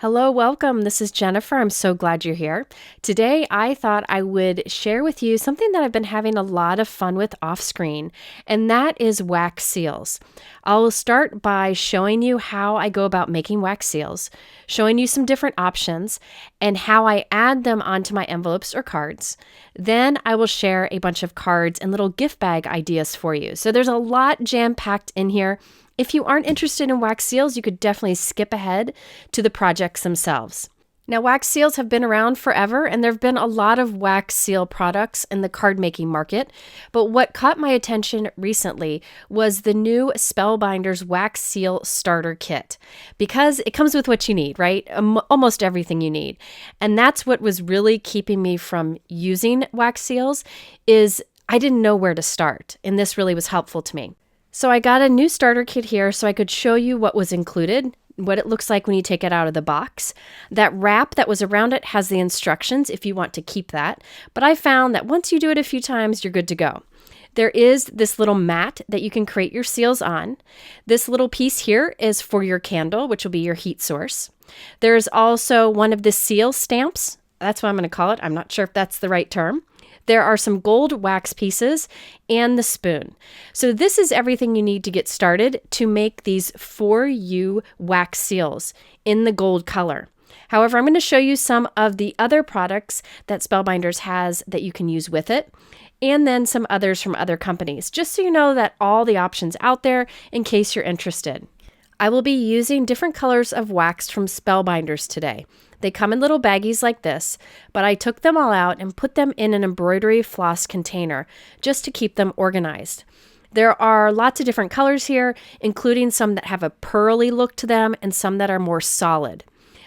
Hello, welcome. This is Jennifer. I'm so glad you're here. Today, I thought I would share with you something that I've been having a lot of fun with off screen, and that is wax seals. I'll start by showing you how I go about making wax seals, showing you some different options, and how I add them onto my envelopes or cards. Then I will share a bunch of cards and little gift bag ideas for you. So there's a lot jam-packed in here. If you aren't interested in wax seals, you could definitely skip ahead to the projects themselves. Now, wax seals have been around forever, and there have been a lot of wax seal products in the card making market. But what caught my attention recently was the new Spellbinders Wax Seal Starter Kit, because it comes with what you need, right? Almost everything you need. And that's what was really keeping me from using wax seals, is I didn't know where to start, and this really was helpful to me. So I got a new starter kit here so I could show you what was included, what it looks like when you take it out of the box. That wrap that was around it has the instructions if you want to keep that, but I found that once you do it a few times, you're good to go. There is this little mat that you can create your seals on. This little piece here is for your candle, which will be your heat source. There's also one of the seal stamps. That's what I'm going to call it. I'm not sure if that's the right term. There are some gold wax pieces and the spoon. So this is everything you need to get started to make these 4U wax seals in the gold color. However, I'm going to show you some of the other products that Spellbinders has that you can use with it, and then some others from other companies, just so you know that all the options out there in case you're interested. I will be using different colors of wax from Spellbinders today. They come in little baggies like this, but I took them all out and put them in an embroidery floss container just to keep them organized. There are lots of different colors here, including some that have a pearly look to them and some that are more solid.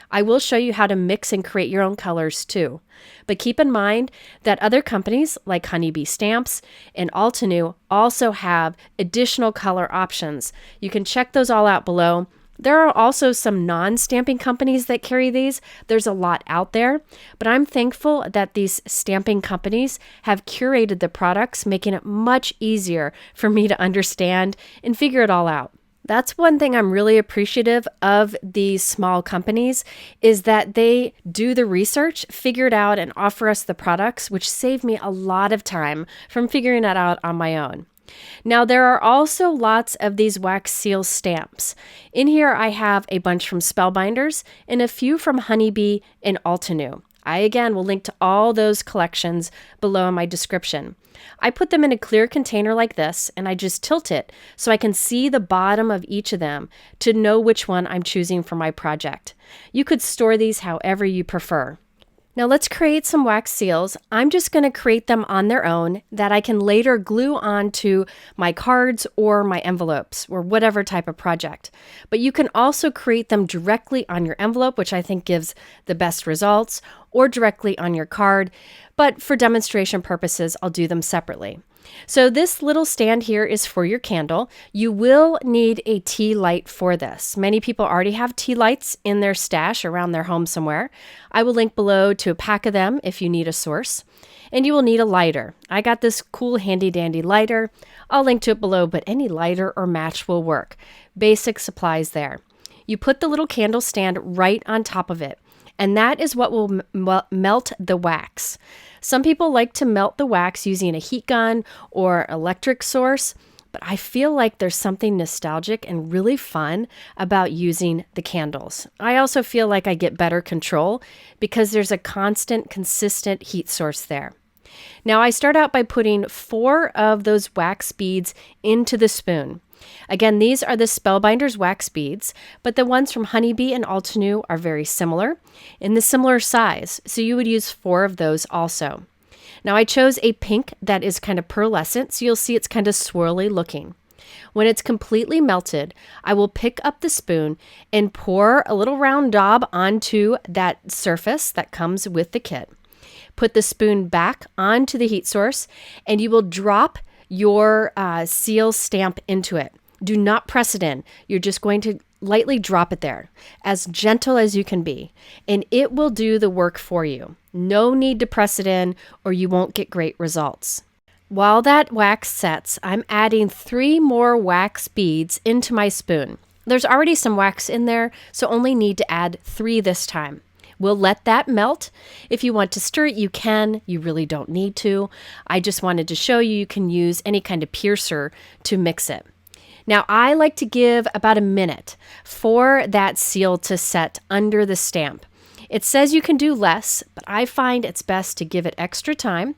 I will show you how to mix and create your own colors too. But keep in mind that other companies like Honeybee Stamps and Altenew also have additional color options. You can check those all out below. There are also some non-stamping companies that carry these. There's a lot out there, but I'm thankful that these stamping companies have curated the products, making it much easier for me to understand and figure it all out. That's one thing I'm really appreciative of these small companies, is that they do the research, figure it out, and offer us the products, which save me a lot of time from figuring that out on my own. Now, there are also lots of these wax seal stamps. In here, I have a bunch from Spellbinders and a few from Honeybee and Altenew. I, again, will link to all those collections below in my description. I put them in a clear container like this, and I just tilt it so I can see the bottom of each of them to know which one I'm choosing for my project. You could store these however you prefer. Now let's create some wax seals. I'm just going to create them on their own that I can later glue onto my cards or my envelopes or whatever type of project. But you can also create them directly on your envelope, which I think gives the best results, or directly on your card. But for demonstration purposes, I'll do them separately. So this little stand here is for your candle. You will need a tea light for this. Many people already have tea lights in their stash around their home somewhere. I will link below to a pack of them if you need a source. And you will need a lighter. I got this cool handy dandy lighter. I'll link to it below, but any lighter or match will work. Basic supplies there. You put the little candle stand right on top of it, and that is what will melt the wax. Some people like to melt the wax using a heat gun or electric source, but I feel like there's something nostalgic and really fun about using the candles. I also feel like I get better control because there's a constant, consistent heat source there. Now I start out by putting 4 of those wax beads into the spoon. Again, these are the Spellbinders wax beads, but the ones from Honeybee and Altenew are very similar in the similar size, so you would use 4 of those also. Now I chose a pink that is kind of pearlescent, so you'll see it's kind of swirly looking. When it's completely melted, I will pick up the spoon and pour a little round daub onto that surface that comes with the kit. Put the spoon back onto the heat source, and you will drop your seal stamp into it. Do not press it in. You're just going to lightly drop it there, as gentle as you can be, and it will do the work for you. No need to press it in or you won't get great results. While that wax sets, I'm adding 3 more wax beads into my spoon. There's already some wax in there, so only need to add 3 this time. We'll let that melt. If you want to stir it, you can. You really don't need to. I just wanted to show you can use any kind of piercer to mix it. Now, I like to give about a minute for that seal to set under the stamp. It says you can do less, but I find it's best to give it extra time.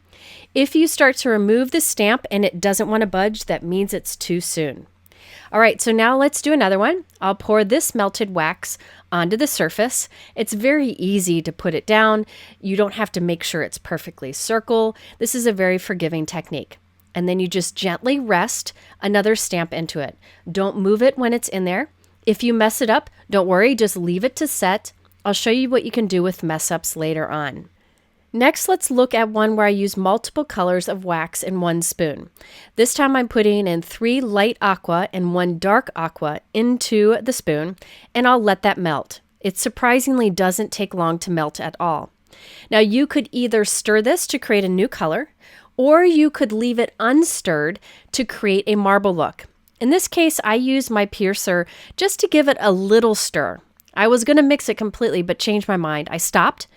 If you start to remove the stamp and it doesn't want to budge, that means it's too soon. All right, so now let's do another one. I'll pour this melted wax onto the surface. It's very easy to put it down. You don't have to make sure it's perfectly circle. This is a very forgiving technique. And then you just gently rest another stamp into it. Don't move it when it's in there. If you mess it up, don't worry, just leave it to set. I'll show you what you can do with mess ups later on. Next, let's look at one where I use multiple colors of wax in one spoon. This time I'm putting in 3 light aqua and 1 dark aqua into the spoon, and I'll let that melt. It surprisingly doesn't take long to melt at all. Now you could either stir this to create a new color, or you could leave it unstirred to create a marble look. In this case, I used my piercer just to give it a little stir. I was going to mix it completely, but changed my mind. I stopped,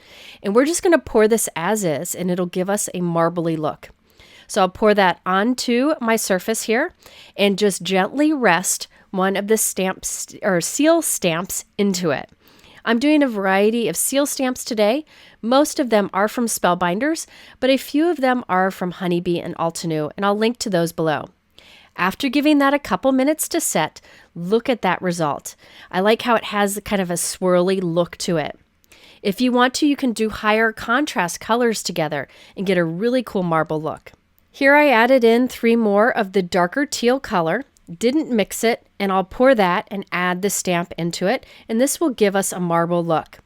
and we're just going to pour this as is, and it'll give us a marbly look. So I'll pour that onto my surface here and just gently rest one of the stamps or seal stamps into it. I'm doing a variety of seal stamps today. Most of them are from Spellbinders, but a few of them are from Honeybee and Altenew, and I'll link to those below. After giving that a couple minutes to set, look at that result. I like how it has kind of a swirly look to it. If you want to, you can do higher contrast colors together and get a really cool marble look. Here I added in 3 more of the darker teal color, didn't mix it, and I'll pour that and add the stamp into it, and this will give us a marble look.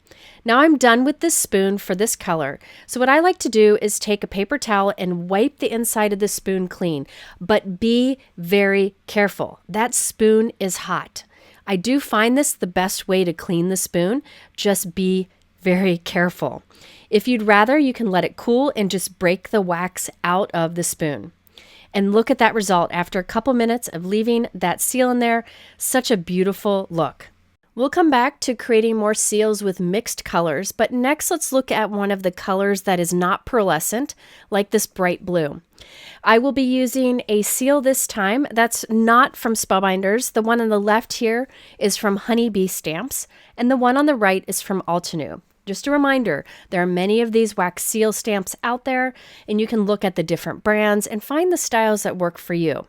Now I'm done with this spoon for this color. So what I like to do is take a paper towel and wipe the inside of the spoon clean, but be very careful. That spoon is hot. I do find this the best way to clean the spoon. Just be very careful. If you'd rather, you can let it cool and just break the wax out of the spoon. And look at that result after a couple minutes of leaving that seal in there. Such a beautiful look. We'll come back to creating more seals with mixed colors, but next let's look at one of the colors that is not pearlescent, like this bright blue. I will be using a seal this time that's not from Spellbinders. The one on the left here is from Honeybee Stamps, and the one on the right is from Altenew. Just a reminder, there are many of these wax seal stamps out there, and you can look at the different brands and find the styles that work for you.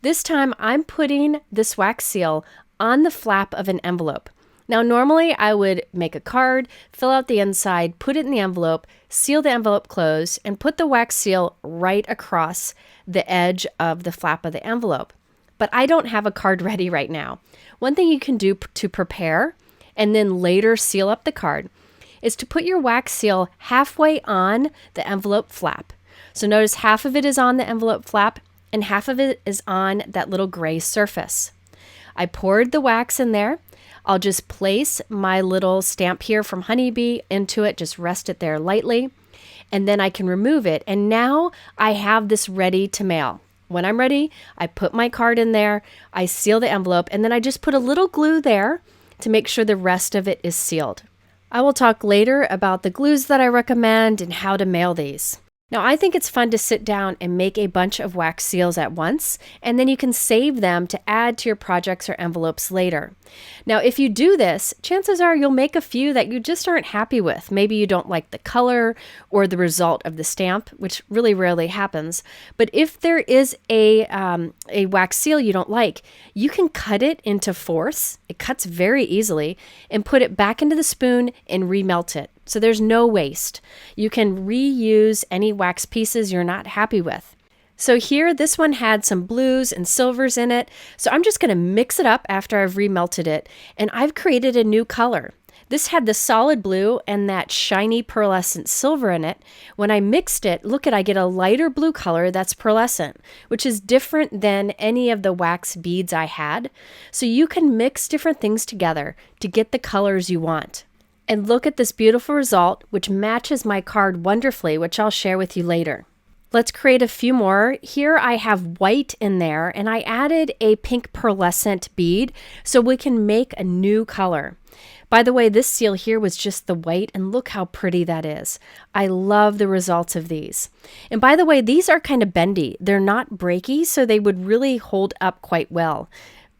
This time I'm putting this wax seal on the flap of an envelope. Now normally I would make a card, fill out the inside, put it in the envelope, seal the envelope closed, and put the wax seal right across the edge of the flap of the envelope. But I don't have a card ready right now. One thing you can do to prepare and then later seal up the card is to put your wax seal halfway on the envelope flap. So notice half of it is on the envelope flap and half of it is on that little gray surface. I poured the wax in there. I'll just place my little stamp here from Honeybee into it, just rest it there lightly, and then I can remove it. And now I have this ready to mail. When I'm ready, I put my card in there, I seal the envelope, and then I just put a little glue there to make sure the rest of it is sealed. I will talk later about the glues that I recommend and how to mail these. Now, I think it's fun to sit down and make a bunch of wax seals at once, and then you can save them to add to your projects or envelopes later. Now, if you do this, chances are you'll make a few that you just aren't happy with. Maybe you don't like the color or the result of the stamp, which really rarely happens. But if there is a wax seal you don't like, you can cut it into fourths. It cuts very easily, and put it back into the spoon and remelt it. So there's no waste. You can reuse any wax pieces you're not happy with. So here, this one had some blues and silvers in it. So I'm just going to mix it up after I've remelted it, and I've created a new color. This had the solid blue and that shiny pearlescent silver in it. When I mixed it, look at, I get a lighter blue color that's pearlescent, which is different than any of the wax beads I had. So you can mix different things together to get the colors you want. And look at this beautiful result, which matches my card wonderfully, which I'll share with you later. Let's create a few more. Here I have white in there, and I added a pink pearlescent bead so we can make a new color. By the way, this seal here was just the white, and look how pretty that is. I love the results of these. And by the way, these are kind of bendy. They're not breaky, so they would really hold up quite well.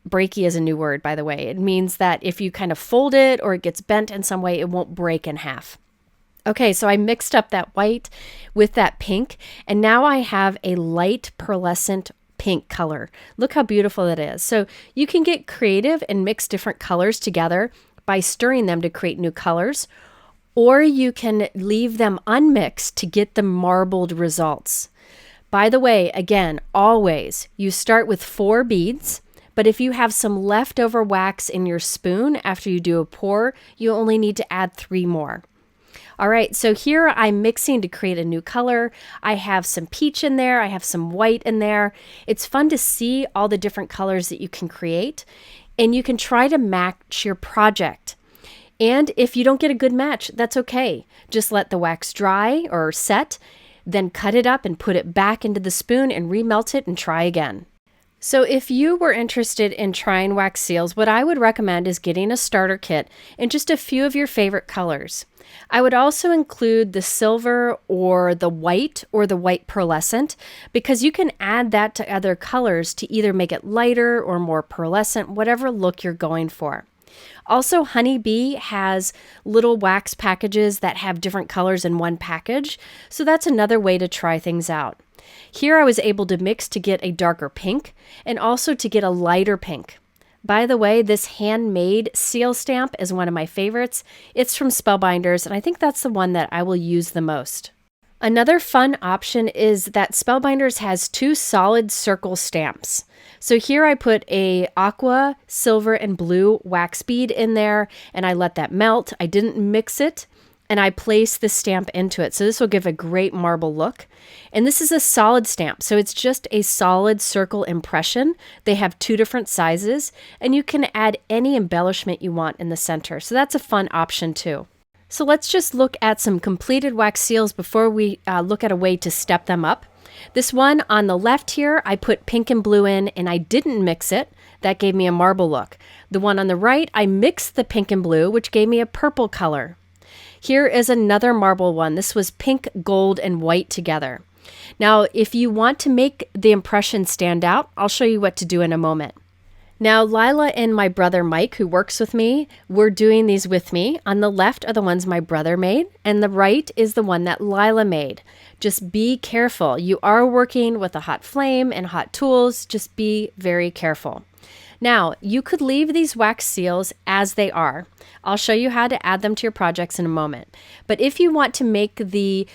Breaky is a new word, by the way. It means that if you kind of fold it or it gets bent in some way, it won't break in half. Okay, so I mixed up that white with that pink, and now I have a light pearlescent pink color. Look how beautiful it is. So you can get creative and mix different colors together by stirring them to create new colors, or you can leave them unmixed to get the marbled results. By the way, again, always, you start with 4 beads, but if you have some leftover wax in your spoon after you do a pour, you only need to add 3 more. All right, so here I'm mixing to create a new color. I have some peach in there. I have some white in there. It's fun to see all the different colors that you can create, and you can try to match your project. And if you don't get a good match, that's okay. Just let the wax dry or set, then cut it up and put it back into the spoon and remelt it and try again. So if you were interested in trying wax seals, what I would recommend is getting a starter kit and just a few of your favorite colors. I would also include the silver or the white pearlescent, because you can add that to other colors to either make it lighter or more pearlescent, whatever look you're going for. Also, Honeybee has little wax packages that have different colors in one package, so that's another way to try things out. Here I was able to mix to get a darker pink and also to get a lighter pink. By the way, this handmade seal stamp is one of my favorites. It's from Spellbinders, and I think that's the one that I will use the most. Another fun option is that Spellbinders has 2 solid circle stamps. So here I put a aqua, silver, and blue wax bead in there, and I let that melt. I didn't mix it, and I placed the stamp into it. So this will give a great marble look. And this is a solid stamp, so it's just a solid circle impression. They have 2 different sizes, and you can add any embellishment you want in the center. So that's a fun option too. So let's just look at some completed wax seals before we look at a way to step them up. This one on the left here, I put pink and blue in, and I didn't mix it. That gave me a marble look. The one on the right, I mixed the pink and blue, which gave me a purple color. Here is another marble one. This was pink, gold, and white together. Now, if you want to make the impression stand out, I'll show you what to do in a moment. Now, Lila and my brother Mike, who works with me, were doing these with me. On the left are the ones my brother made, and the right is the one that Lila made. Just be careful. You are working with a hot flame and hot tools. Just be very careful. Now, you could leave these wax seals as they are. I'll show you how to add them to your projects in a moment. But if you want to make the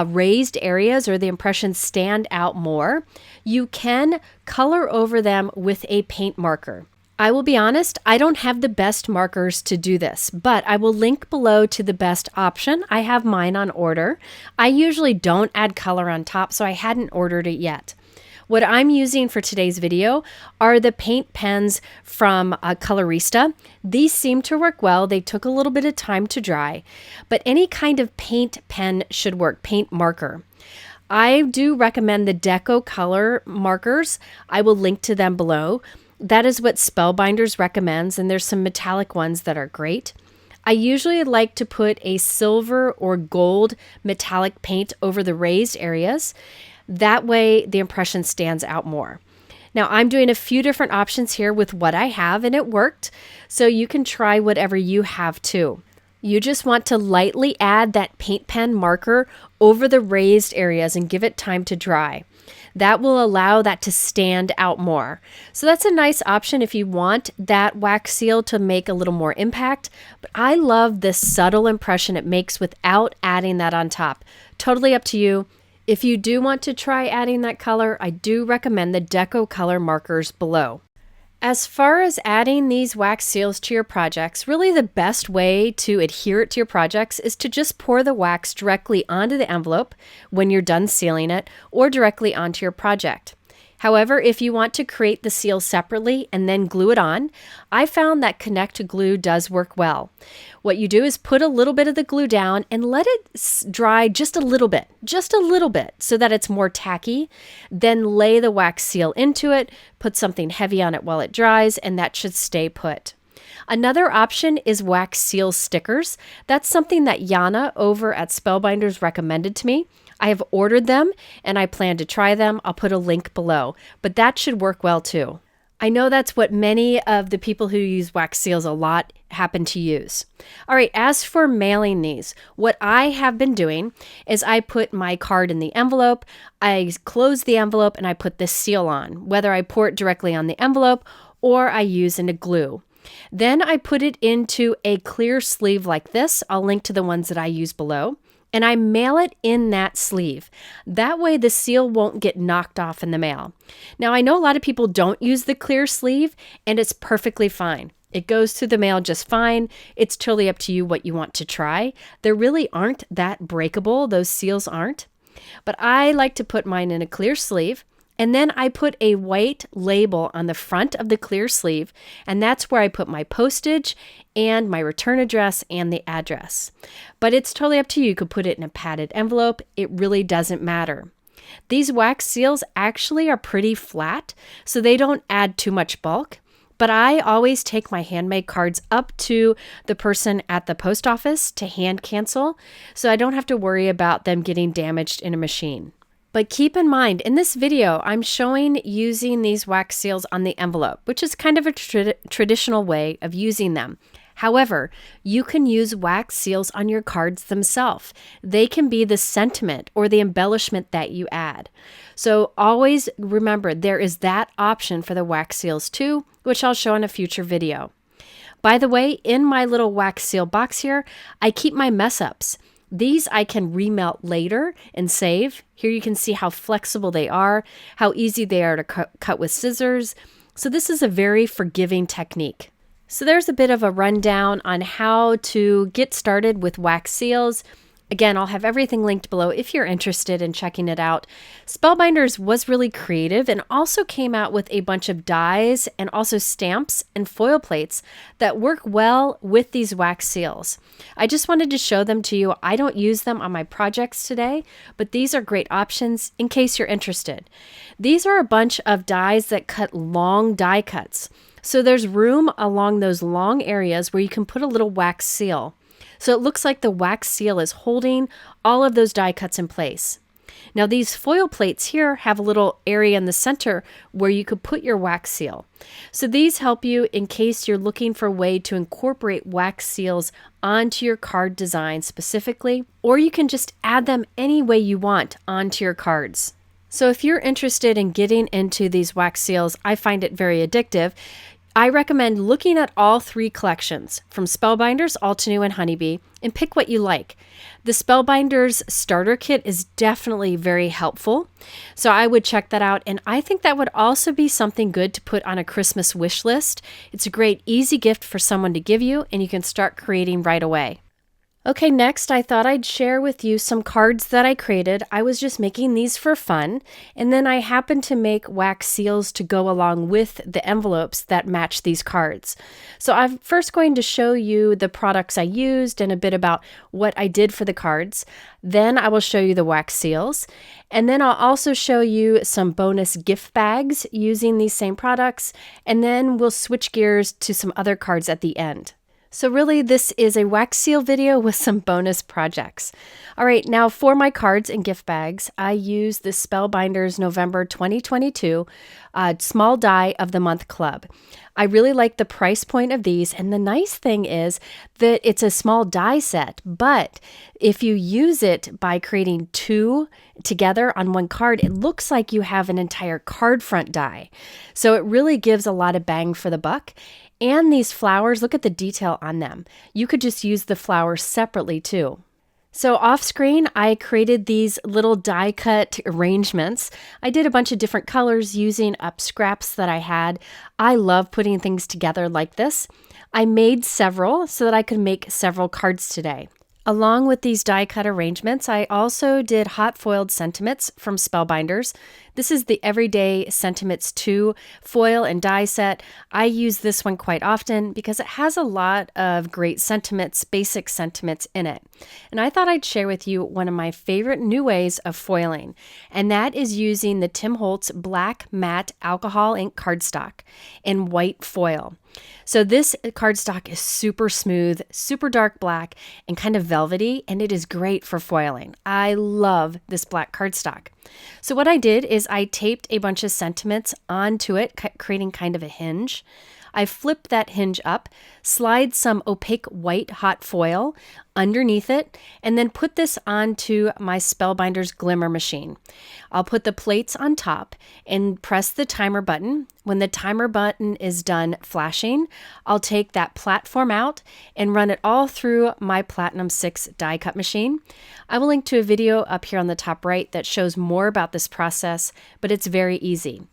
raised areas or the impressions stand out more, you can color over them with a paint marker. I will be honest, I don't have the best markers to do this, but I will link below to the best option. I have mine on order. I usually don't add color on top, so I hadn't ordered it yet. What I'm using for today's video are the paint pens from Colorista. These seem to work well. They took a little bit of time to dry, but any kind of paint pen should work, paint marker. I do recommend the DecoColor markers. I will link to them below. That is what Spellbinders recommends, and there's some metallic ones that are great. I usually like to put a silver or gold metallic paint over the raised areas. That way the impression stands out more. Now I'm doing a few different options here with what I have, and it worked. So you can try whatever you have too. You just want to lightly add that paint pen marker over the raised areas and give it time to dry. That will allow that to stand out more. So that's a nice option if you want that wax seal to make a little more impact. But I love this subtle impression it makes without adding that on top. Totally up to you. If you do want to try adding that color, I do recommend the DecoColor markers below. As far as adding these wax seals to your projects, really the best way to adhere it to your projects is to just pour the wax directly onto the envelope when you're done sealing it, or directly onto your project. However, if you want to create the seal separately and then glue it on, I found that Connect Glue does work well. What you do is put a little bit of the glue down and let it dry just a little bit, so that it's more tacky. Then lay the wax seal into it, put something heavy on it while it dries, and that should stay put. Another option is wax seal stickers. That's something that Jana over at Spellbinders recommended to me. I have ordered them and I plan to try them. I'll put a link below, but that should work well too. I know that's what many of the people who use wax seals a lot happen to use. All right, as for mailing these, what I have been doing is I put my card in the envelope, I close the envelope, and I put this seal on, whether I pour it directly on the envelope or I use a glue. Then I put it into a clear sleeve like this. I'll link to the ones that I use below. And I mail it in that sleeve. That way the seal won't get knocked off in the mail. Now I know a lot of people don't use the clear sleeve, and it's perfectly fine. It goes through the mail just fine. It's totally up to you what you want to try. They really aren't that breakable. Those seals aren't. But I like to put mine in a clear sleeve. And then I put a white label on the front of the clear sleeve, and that's where I put my postage and my return address and the address. But it's totally up to you. You could put it in a padded envelope. It really doesn't matter. These wax seals actually are pretty flat, so they don't add too much bulk. But I always take my handmade cards up to the person at the post office to hand cancel, so I don't have to worry about them getting damaged in a machine. But keep in mind, in this video, I'm showing using these wax seals on the envelope, which is kind of a traditional way of using them. However, you can use wax seals on your cards themselves. They can be the sentiment or the embellishment that you add. So always remember, there is that option for the wax seals too, which I'll show in a future video. By the way, in my little wax seal box here, I keep my mess ups. These I can remelt later and save. Here you can see how flexible they are, how easy they are to cut with scissors. So this is a very forgiving technique. So there's a bit of a rundown on how to get started with wax seals. Again, I'll have everything linked below if you're interested in checking it out. Spellbinders was really creative and also came out with a bunch of dies and also stamps and foil plates that work well with these wax seals. I just wanted to show them to you. I don't use them on my projects today, but these are great options in case you're interested. These are a bunch of dies that cut long die cuts. So there's room along those long areas where you can put a little wax seal. So it looks like the wax seal is holding all of those die cuts in place. Now these foil plates here have a little area in the center where you could put your wax seal. So these help you in case you're looking for a way to incorporate wax seals onto your card design specifically, or you can just add them any way you want onto your cards. So if you're interested in getting into these wax seals, I find it very addictive. I recommend looking at all three collections from Spellbinders, Altenew, and Honeybee, and pick what you like. The Spellbinders starter kit is definitely very helpful, so I would check that out, and I think that would also be something good to put on a Christmas wish list. It's a great, easy gift for someone to give you, and you can start creating right away. Okay, next I thought I'd share with you some cards that I created. I was just making these for fun, and then I happened to make wax seals to go along with the envelopes that match these cards. So I'm first going to show you the products I used and a bit about what I did for the cards. Then I will show you the wax seals, and then I'll also show you some bonus gift bags using these same products, and then we'll switch gears to some other cards at the end. So really, this is a wax seal video with some bonus projects. All right, now for my cards and gift bags, I use the Spellbinders November 2022 Small Die of the Month Club. I really like the price point of these, and the nice thing is that it's a small die set, but if you use it by creating two together on one card, it looks like you have an entire card front die. So it really gives a lot of bang for the buck. And these flowers, look at the detail on them. You could just use the flowers separately too. So off screen, I created these little die cut arrangements. I did a bunch of different colors using up scraps that I had. I love putting things together like this. I made several so that I could make several cards today. Along with these die cut arrangements, I also did hot foiled sentiments from Spellbinders. This is the Everyday Sentiments 2 foil and die set. I use this one quite often because it has a lot of great sentiments, basic sentiments in it. And I thought I'd share with you one of my favorite new ways of foiling, and that is using the Tim Holtz Black Matte Alcohol Ink cardstock in white foil. So this cardstock is super smooth, super dark black, and kind of velvety, and it is great for foiling. I love this black cardstock. So what I did is I taped a bunch of sentiments onto it, creating kind of a hinge. I flipped that hinge up, slide some opaque white hot foil underneath it, and then put this onto my Spellbinders Glimmer machine. I'll put the plates on top and press the timer button. When the timer button is done flashing, I'll take that platform out and run it all through my Platinum 6 die cut machine. I will link to a video up here on the top right that shows more about this process, but it's very easy.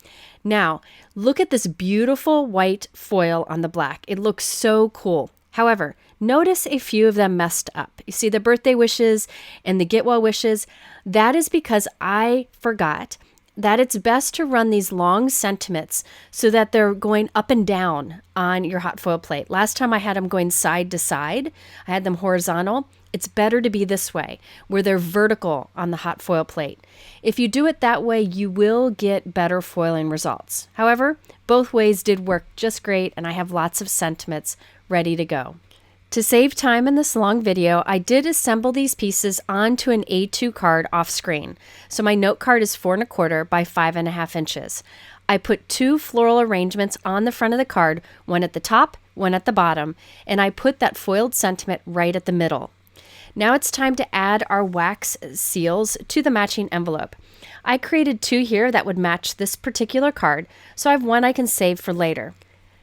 Now, look at this beautiful white foil on the black. It looks so cool. However, notice a few of them messed up. You see the birthday wishes and the get well wishes. That is because I forgot that it's best to run these long sentiments so that they're going up and down on your hot foil plate. Last time I had them going side to side. I had them horizontal. It's better to be this way, where they're vertical on the hot foil plate. If you do it that way, you will get better foiling results. However, both ways did work just great, and I have lots of sentiments ready to go. To save time in this long video, I did assemble these pieces onto an A2 card off screen. So my note card is 4 1/4 by 5.5 inches. I put 2 floral arrangements on the front of the card, one at the top, one at the bottom, and I put that foiled sentiment right at the middle. Now it's time to add our wax seals to the matching envelope. I created 2 here that would match this particular card, so I have one I can save for later.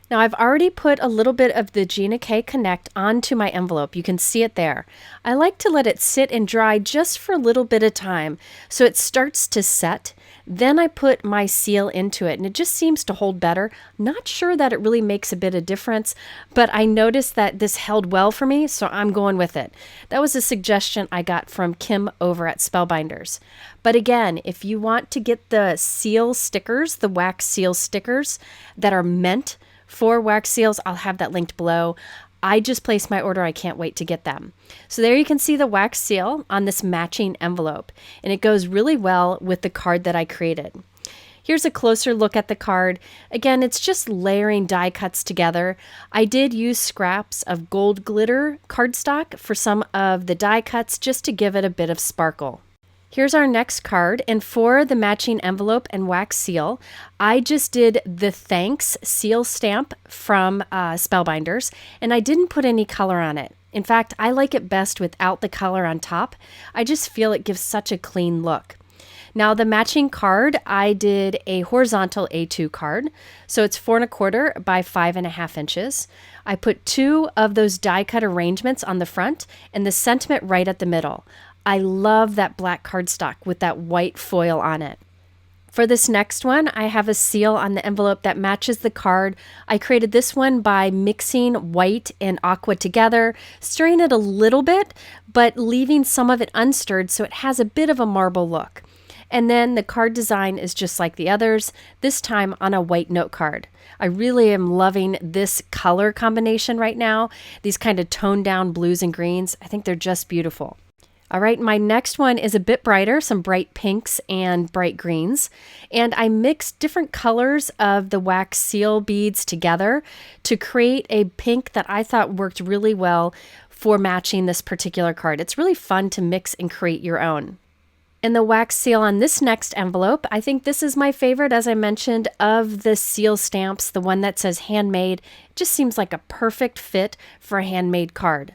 Now I've already put a little bit of the Gina K Connect onto my envelope. You can see it there. I like to let it sit and dry just for a little bit of time so it starts to set. Then I put my seal into it and it just seems to hold better. Not sure that it really makes a bit of difference, but I noticed that this held well for me, so I'm going with it. That was a suggestion I got from Kim over at Spellbinders. But again, if you want to get the seal stickers, the wax seal stickers that are meant for wax seals, I'll have that linked below. I just placed my order. I can't wait to get them. So there you can see the wax seal on this matching envelope, and it goes really well with the card that I created. Here's a closer look at the card. Again, it's just layering die cuts together. I did use scraps of gold glitter cardstock for some of the die cuts just to give it a bit of sparkle. Here's our next card, and for the matching envelope and wax seal, I just did the thanks seal stamp from Spellbinders, and I didn't put any color on it. In fact, I like it best without the color on top. I just feel it gives such a clean look. Now the matching card, I did a horizontal A2 card, so it's 4 1/4 by 5.5 inches. I put 2 of those die cut arrangements on the front and the sentiment right at the middle. I love that black cardstock with that white foil on it. For this next one, I have a seal on the envelope that matches the card. I created this one by mixing white and aqua together, stirring it a little bit, but leaving some of it unstirred so it has a bit of a marble look. And then the card design is just like the others, this time on a white note card. I really am loving this color combination right now, these kind of toned down blues and greens. I think they're just beautiful. All right, my next one is a bit brighter, some bright pinks and bright greens. And I mixed different colors of the wax seal beads together to create a pink that I thought worked really well for matching this particular card. It's really fun to mix and create your own. And the wax seal on this next envelope, I think this is my favorite, as I mentioned, of the seal stamps, the one that says handmade. It just seems like a perfect fit for a handmade card.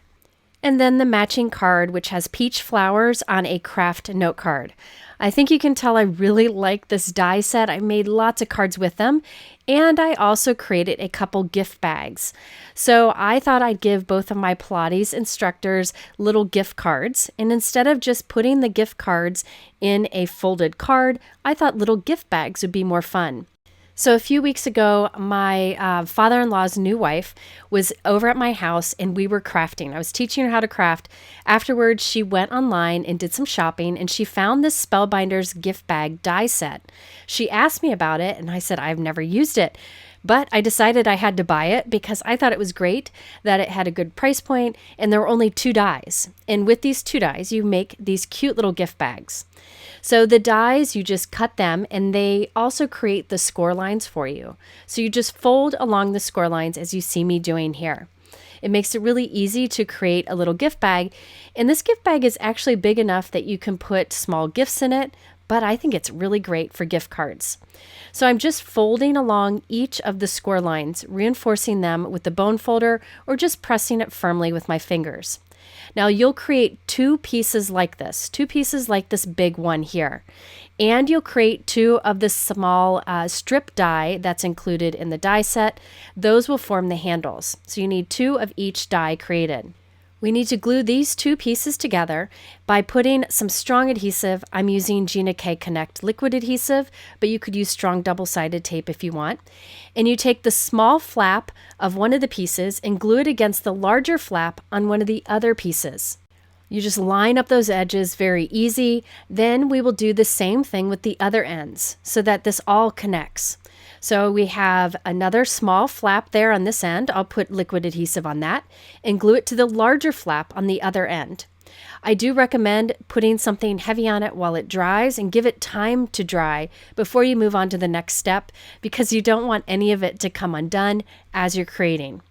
And then the matching card, which has peach flowers on a craft note card. I think you can tell I really like this die set. I made lots of cards with them, and I also created a couple gift bags. So I thought I'd give both of my Pilates instructors little gift cards, and instead of just putting the gift cards in a folded card, I thought little gift bags would be more fun. So a few weeks ago, my father-in-law's new wife was over at my house and we were crafting. I was teaching her how to craft. Afterwards, she went online and did some shopping and she found this Spellbinders gift bag die set. She asked me about it and I said, I've never used it. But I decided I had to buy it because I thought it was great that it had a good price point and there were only 2 dies. And with these 2 dies, you make these cute little gift bags. So the dies, you just cut them and they also create the score lines for you. So you just fold along the score lines as you see me doing here. It makes it really easy to create a little gift bag. And this gift bag is actually big enough that you can put small gifts in it, but I think it's really great for gift cards. So I'm just folding along each of the score lines, reinforcing them with the bone folder or just pressing it firmly with my fingers. Now you'll create 2 pieces like this big one here. And you'll create 2 of the small strip die that's included in the die set. Those will form the handles. So you need 2 of each die created. We need to glue these 2 pieces together by putting some strong adhesive. I'm using Gina Connect liquid adhesive, but you could use strong double-sided tape if you want. And you take the small flap of one of the pieces and glue it against the larger flap on one of the other pieces. You just line up those edges, very easy. Then we will do the same thing with the other ends so that this all connects. So we have another small flap there on this end. I'll put liquid adhesive on that and glue it to the larger flap on the other end. I do recommend putting something heavy on it while it dries and give it time to dry before you move on to the next step because you don't want any of it to come undone as you're creating.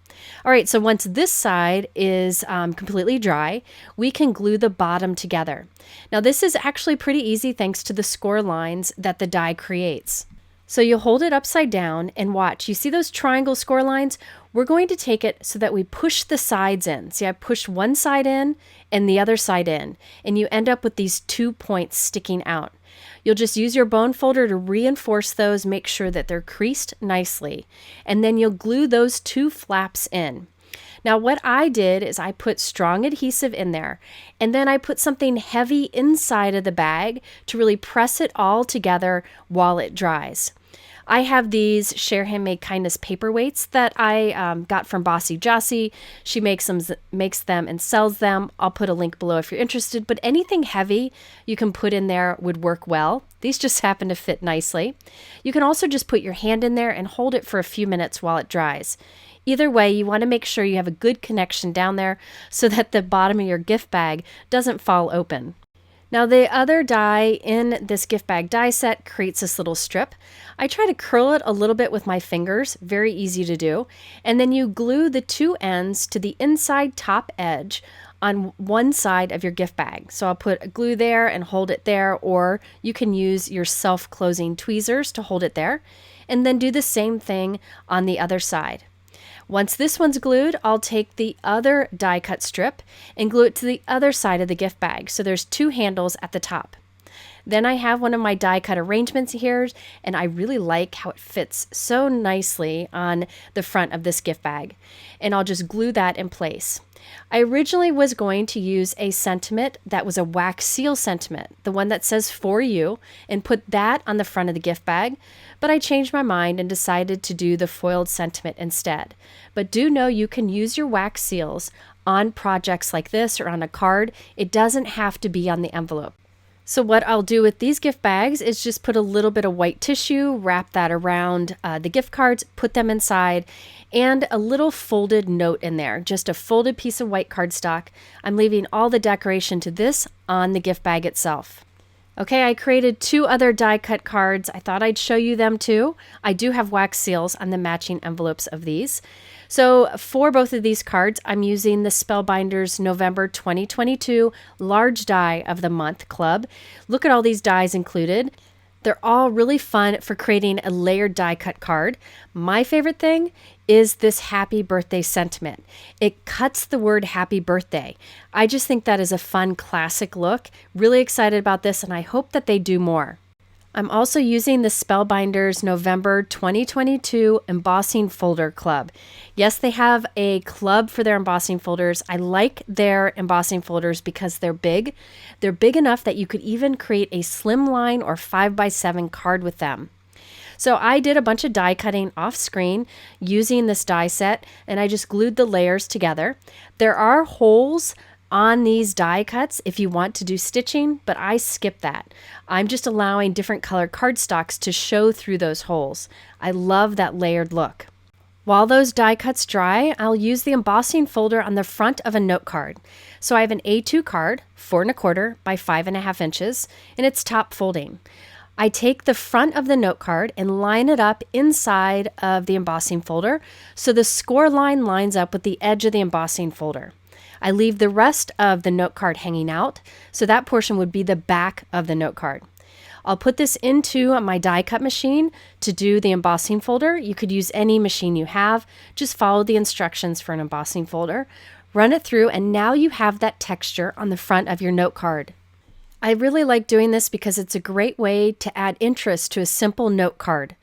All right, so once this side is completely dry, we can glue the bottom together. Now this is actually pretty easy thanks to the score lines that the die creates. So you'll hold it upside down and watch. You see those triangle score lines? We're going to take it so that we push the sides in. See, I pushed one side in and the other side in, and you end up with these 2 points sticking out. You'll just use your bone folder to reinforce those, make sure that they're creased nicely, and then you'll glue those 2 flaps in. Now what I did is I put strong adhesive in there and then I put something heavy inside of the bag to really press it all together while it dries. I have these Share Handmade Kindness paperweights that I got from Bossy Jossie. She makes them and sells them. I'll put a link below if you're interested, but anything heavy you can put in there would work well. These just happen to fit nicely. You can also just put your hand in there and hold it for a few minutes while it dries. Either way, you want to make sure you have a good connection down there so that the bottom of your gift bag doesn't fall open. Now the other die in this gift bag die set creates this little strip. I try to curl it a little bit with my fingers, very easy to do. And then you glue the 2 ends to the inside top edge on one side of your gift bag. So I'll put a glue there and hold it there, or you can use your self-closing tweezers to hold it there. And then do the same thing on the other side. Once this one's glued, I'll take the other die cut strip and glue it to the other side of the gift bag. So there's 2 handles at the top. Then I have one of my die cut arrangements here, and I really like how it fits so nicely on the front of this gift bag. And I'll just glue that in place. I originally was going to use a sentiment that was a wax seal sentiment, the one that says "For You," and put that on the front of the gift bag, but I changed my mind and decided to do the foiled sentiment instead. But do know you can use your wax seals on projects like this or on a card. It doesn't have to be on the envelope. So what I'll do with these gift bags is just put a little bit of white tissue, wrap that around the gift cards, put them inside, and a little folded note in there, just a folded piece of white cardstock. I'm leaving all the decoration to this on the gift bag itself. Okay, I created 2 other die cut cards. I thought I'd show you them too. I do have wax seals on the matching envelopes of these. So for both of these cards, I'm using the Spellbinders November 2022 Large Die of the Month Club. Look at all these dies included. They're all really fun for creating a layered die cut card. My favorite thing is this happy birthday sentiment. It cuts the word happy birthday. I just think that is a fun classic look. Really excited about this, and I hope that they do more. I'm also using the Spellbinders November 2022 Embossing Folder Club. Yes, they have a club for their embossing folders. I like their embossing folders because they're big. They're big enough that you could even create a slimline or 5x7 card with them. So I did a bunch of die cutting off screen using this die set, and I just glued the layers together. There are holes on these die cuts if you want to do stitching, but I skip that. I'm just allowing different color cardstocks to show through those holes. I love that layered look. While those die cuts dry, I'll use the embossing folder on the front of a note card. So I have an A2 card, 4 1/4 by 5.5 inches, and it's top folding. I take the front of the note card and line it up inside of the embossing folder so the score line lines up with the edge of the embossing folder. I leave the rest of the note card hanging out, so that portion would be the back of the note card. I'll put this into my die cut machine to do the embossing folder. You could use any machine you have. Just follow the instructions for an embossing folder. Run it through, and now you have that texture on the front of your note card. I really like doing this because it's a great way to add interest to a simple note card.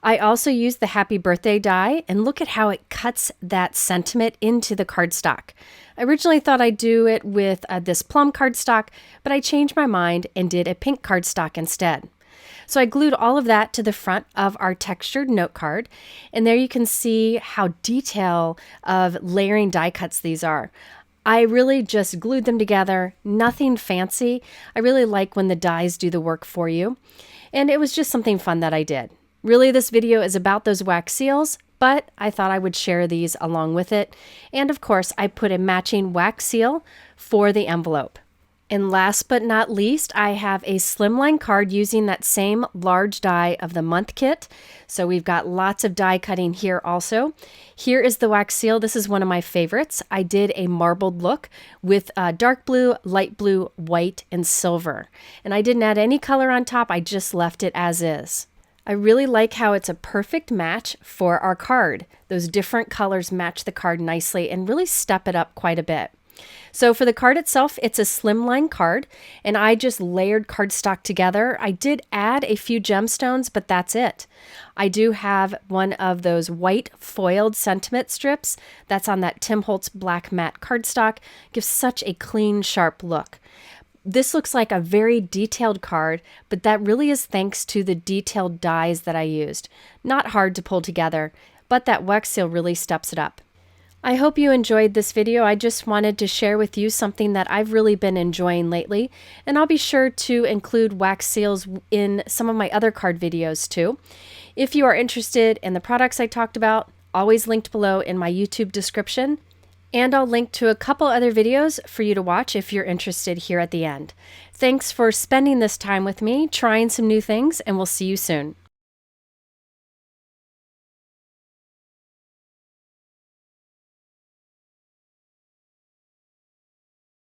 I also use the Happy Birthday die, and look at how it cuts that sentiment into the cardstock. I originally thought I'd do it with this plum cardstock, but I changed my mind and did a pink cardstock instead. So I glued all of that to the front of our textured note card, and there you can see how detailed of layering die cuts these are. I really just glued them together, nothing fancy. I really like when the dies do the work for you, and it was just something fun that I did. Really, this video is about those wax seals, but I thought I would share these along with it. And of course, I put a matching wax seal for the envelope. And last but not least, I have a slimline card using that same large die of the month kit. So we've got lots of die cutting here also. Here is the wax seal. This is one of my favorites. I did a marbled look with dark blue, light blue, white, and silver. And I didn't add any color on top. I just left it as is. I really like how it's a perfect match for our card. Those different colors match the card nicely and really step it up quite a bit. So for the card itself, it's a slimline card, and I just layered cardstock together. I did add a few gemstones, but that's it. I do have one of those white foiled sentiment strips that's on that Tim Holtz black matte cardstock. Gives such a clean, sharp look. This looks like a very detailed card, but that really is thanks to the detailed dies that I used. Not hard to pull together, but that wax seal really steps it up. I hope you enjoyed this video. I just wanted to share with you something that I've really been enjoying lately, and I'll be sure to include wax seals in some of my other card videos too. If you are interested in the products I talked about, always linked below in my YouTube description. And I'll link to a couple other videos for you to watch if you're interested here at the end. Thanks for spending this time with me, trying some new things, and we'll see you soon.